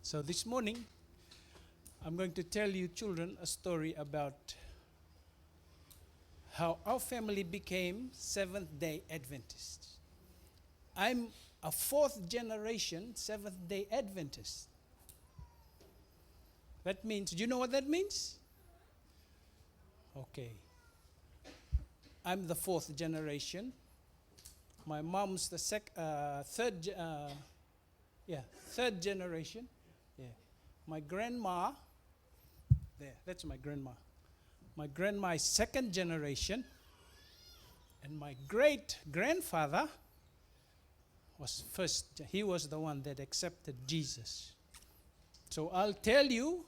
So this morning, I'm going to tell you children a story about how our family became Seventh-Day Adventists. I'm a fourth generation Seventh-Day Adventist. That means, do you know what that means? Okay. I'm the fourth generation. My mom's the third generation. Yeah. My grandma, that's my grandma. My grandma is second generation. And my great-grandfather was first. He was the one that accepted Jesus. So I'll tell you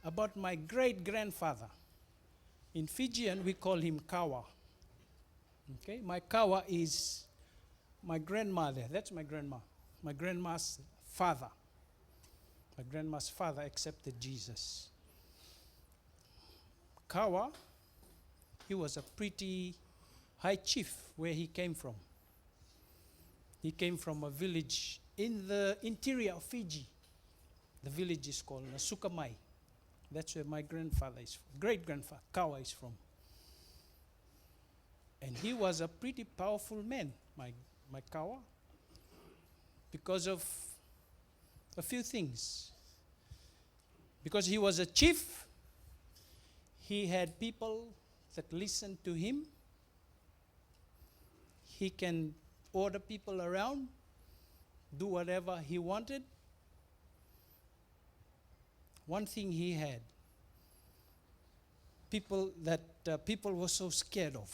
about my great-grandfather. In Fijian, we call him Kawa. Okay, my Kawa is my grandmother. That's my grandma. My grandma's father. My grandma's father accepted Jesus. Kawa, he was a pretty high chief where he came from. He came from a village in the interior of Fiji. The village is called Nasukamai. That's where my grandfather is from. Great-grandfather, Kawa, is from. And he was a pretty powerful man, my Kawa, because of a few things. Because he was a chief, he had people that listened to him. He can order people around, do whatever he wanted. One thing he had, people that people were so scared of.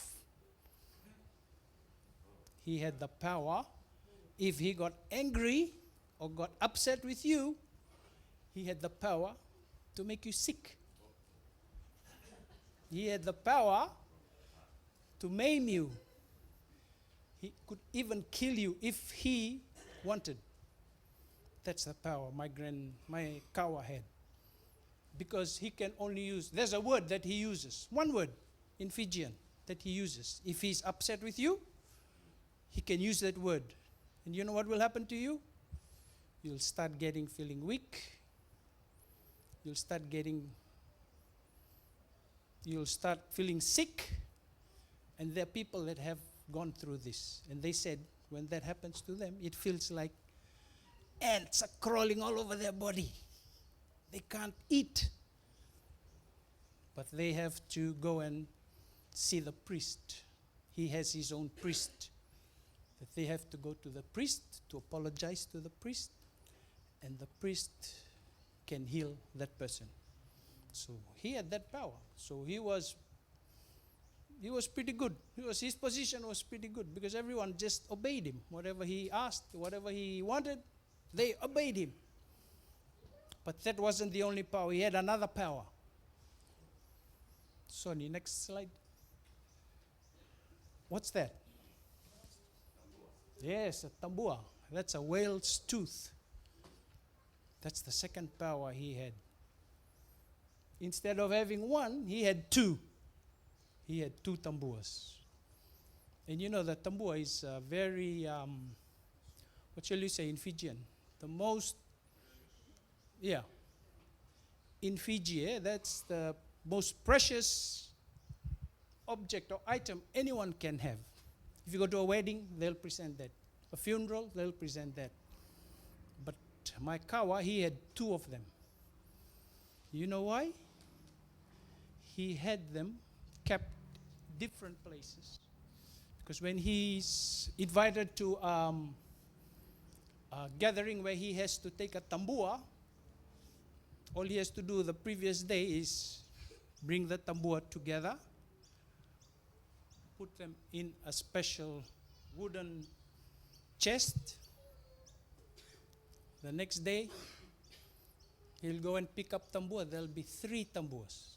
He had the power. If he got angry or got upset with you, he had the power to make you sick. He had the power to maim you. He could even kill you if he wanted. That's the power my Kawa had. Because he can only use, there's a word that he uses, one word in Fijian that he uses. If he's upset with you, he can use that word. And you know what will happen to you? You'll start feeling weak. You'll start feeling sick. And there are people that have gone through this. And they said when that happens to them, it feels like ants are crawling all over their body. They can't eat. But they have to go and see the priest. He has his own priest. That they have to go to the priest to apologize to the priest. And the priest can heal that person. So he had that power. So he was pretty good. His position was pretty good because everyone just obeyed him. Whatever he asked, whatever he wanted, they obeyed him. But that wasn't the only power. He had another power. Sonny, next slide. What's that? Yes, a tambua. That's a whale's tooth. That's the second power he had. Instead of having one, he had two. He had two tambuas. And you know that tambua is very, what shall you say in Fijian? The most, in Fiji, that's the most precious object or item anyone can have. If you go to a wedding, they'll present that. A funeral, they'll present that. But my Kawa, he had two of them. You know why? He had them kept different places. Because when he's invited to a gathering where he has to take a tambua, all he has to do the previous day is bring the tambua together, put them in a special wooden chest. The next day, he'll go and pick up tambua. There'll be 3 tambuas.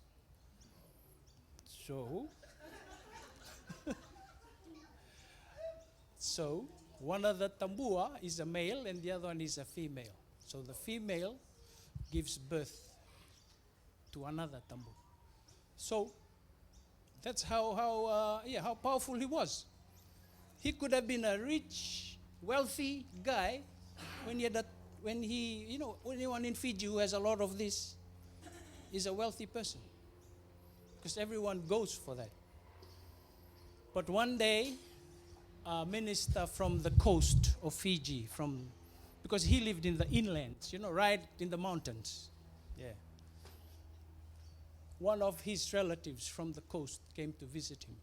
So one of the tambua is a male and the other one is a female. So the female gives birth to another tambu. So that's how powerful he was. He could have been a rich, wealthy guy when he had when anyone in Fiji who has a lot of this is a wealthy person, because everyone goes for that. But one day, a minister from the coast of Fiji, because he lived in the inland, right in the mountains. Yeah. One of his relatives from the coast came to visit him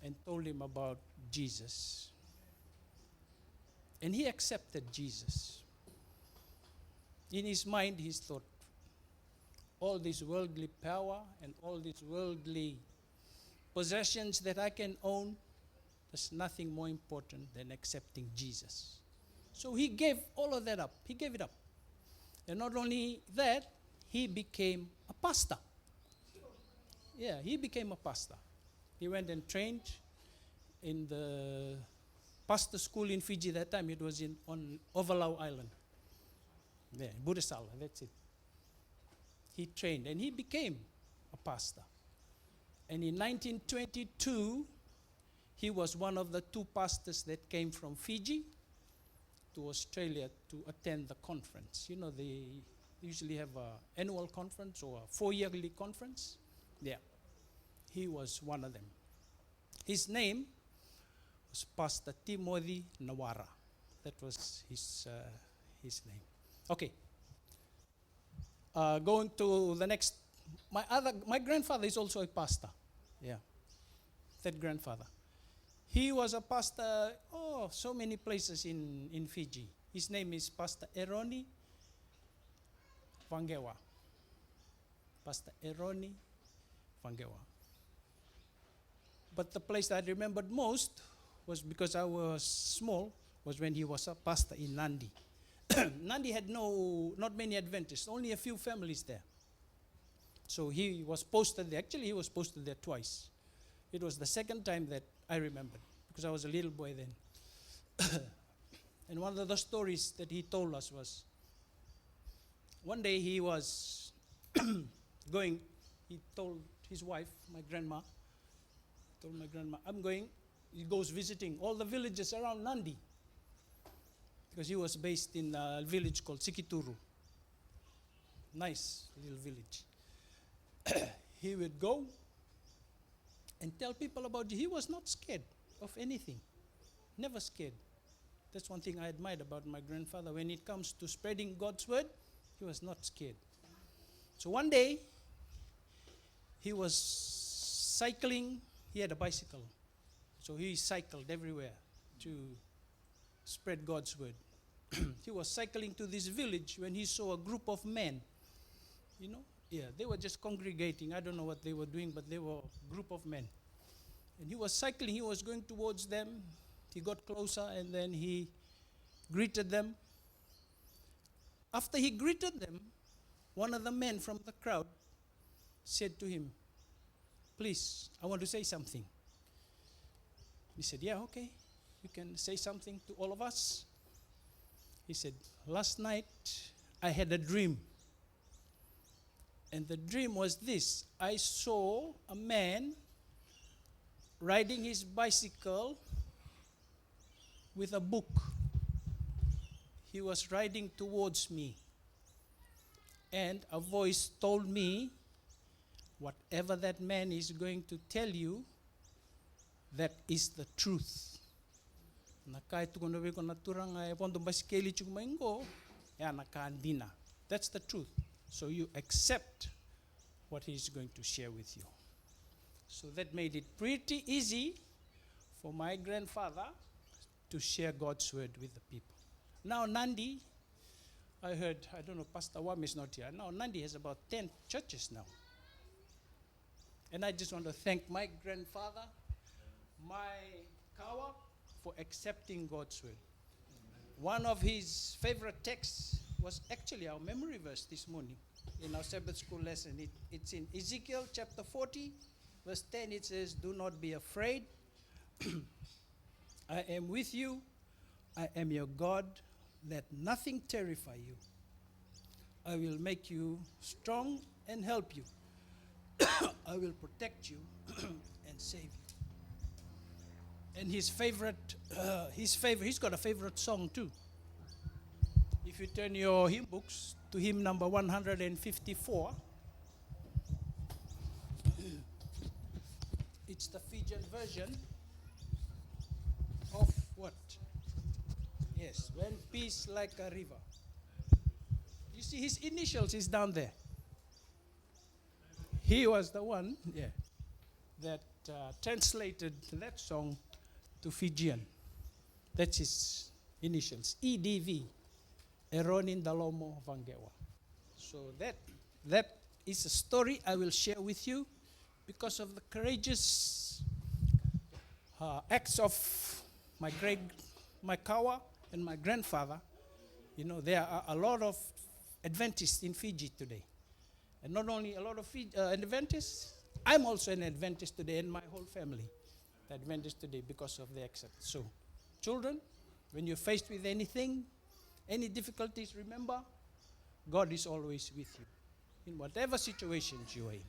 and told him about Jesus. And he accepted Jesus. In his mind, he thought, all this worldly power and all these worldly possessions that I can own, there's nothing more important than accepting Jesus. So he gave all of that up. He gave it up. And not only that, he became a pastor. Yeah, he became a pastor. He went and trained in the pastor school in Fiji that time. It was on Ovalau Island. Yeah, Budesala, that's it. He trained and he became a pastor. And in 1922, he was one of the 2 pastors that came from Fiji to Australia to attend the conference. They usually have an annual conference or a 4-yearly conference. Yeah, he was one of them. His name was Pastor Timoci Nawara. That was his name. Okay. Going to the next. My grandfather is also a pastor. Yeah. That grandfather. He was a pastor, so many places in Fiji. His name is Pastor Eroni Vagewa. Pastor Eroni Vagewa. But the place that I remembered most was, because I was small, was when he was a pastor in Nandi. Nandi had not many Adventists, only a few families there. So he was posted there. Actually, he was posted there twice. It was the second time that I remembered, because I was a little boy then. And one of the stories that he told us was, one day he was he told his wife, my grandma, he goes visiting all the villages around Nandi, because he was based in a village called Sikituru. Nice little village. He would go and tell people about you. He was not scared of anything. Never scared. That's one thing I admired about my grandfather. When it comes to spreading God's word, he was not scared. So one day, he was cycling. He had a bicycle. So he cycled everywhere to spread God's word. He was cycling to this village when he saw a group of men. Yeah, they were just congregating. I don't know what they were doing, but they were a group of men. And he was cycling. He was going towards them. He got closer, and then he greeted them. After he greeted them, one of the men from the crowd said to him, "Please, I want to say something." He said, "Yeah, okay. You can say something to all of us." He said, "Last night I had a dream. And the dream was this. I saw a man riding his bicycle with a book. He was riding towards me. And a voice told me, whatever that man is going to tell you, that is the truth." That's the truth. So you accept what he's going to share with you. So that made it pretty easy for my grandfather to share God's word with the people. Now Nandi, I heard, I don't know, Pastor Wam is not here. Now Nandi has about 10 churches now. And I just want to thank my grandfather, my Kawa, for accepting God's word. One of his favorite texts was actually our memory verse this morning in our Sabbath school lesson. It's in Ezekiel chapter 40, verse 10. It says, "Do not be afraid. I am with you. I am your God. Let nothing terrify you. I will make you strong and help you. I will protect you and save you." And he's got a favorite song too. If you turn your hymn books to hymn number 154, it's the Fijian version of what? Yes, when peace like a river. You see his initials is down there. He was the one, that translated that song to Fijian. That's his initials, EDV, Eroni Vagewa. So that is a story I will share with you because of the courageous acts of my Kawa and my grandfather. You know, there are a lot of Adventists in Fiji today. And not only a lot of Adventists, I'm also an Adventist today, and my whole family Adventist today because of the accept. So, children, when you're faced with anything, any difficulties, remember, God is always with you in whatever situations you are in.